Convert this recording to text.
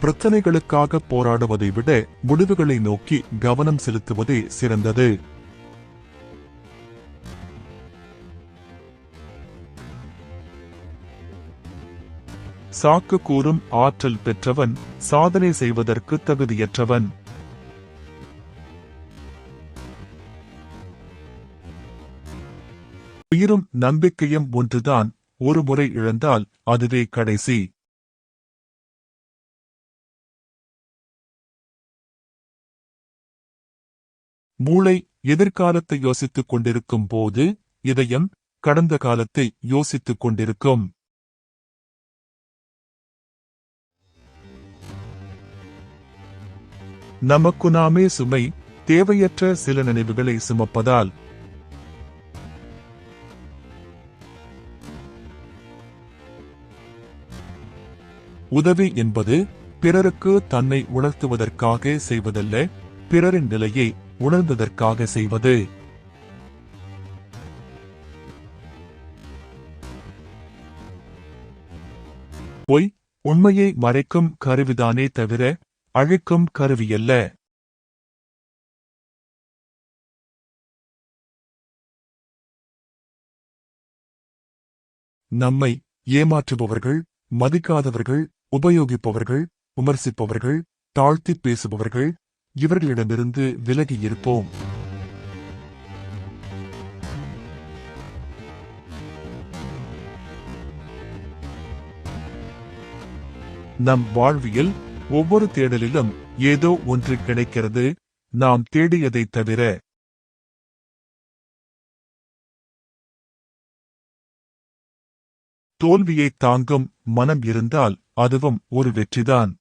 பிரச்சனைகளுக்காக போராடுவதை விட முடிவுகளை நோக்கி கவனம் செலுத்துவதே சிறந்தது. சாக்கு கூறும் ஆற்றல் பெற்றவன் சாதனை செய்வதற்கு தகுதியற்றவன். உயிரும் நம்பிக்கையும் ஒன்றுதான். ஒரு முறை இழந்தால் அதுவே கடைசி. மூளை எதிர்காலத்தை யோசித்துக் கொண்டிருக்கும் போது இதயம் கடந்த காலத்தை யோசித்துக் கொண்டிருக்கும். நமக்கு நாமே சுமை, தேவையற்ற சில நினைவுகளை சுமப்பதால். உதவி என்பது பிறருக்கு தன்னை உணர்த்துவதற்காக செய்வதல்ல, பிறரின் நிலையை உணர்ந்ததற்காக செய்வது. பொய் உண்மையை மறைக்கும் கருவிதானே தவிர அழிக்கும் கருவியல்ல. நம்மை ஏமாற்றுபவர்கள், மதிக்காதவர்கள், உபயோகிப்பவர்கள், விமர்சிப்பவர்கள், தாழ்த்திப் பேசுபவர்கள், இவர்களிடமிருந்து விலகி இருப்போம். நம் வாழ்வியல் ஒவ்வொரு தேடலிலும் ஏதோ ஒன்று கிடைக்கிறது, நாம் தேடியதைத் தவிர. தோல்வியை தாங்கும் மனம் இருந்தால் அதுவும் ஒரு வெற்றிதான்.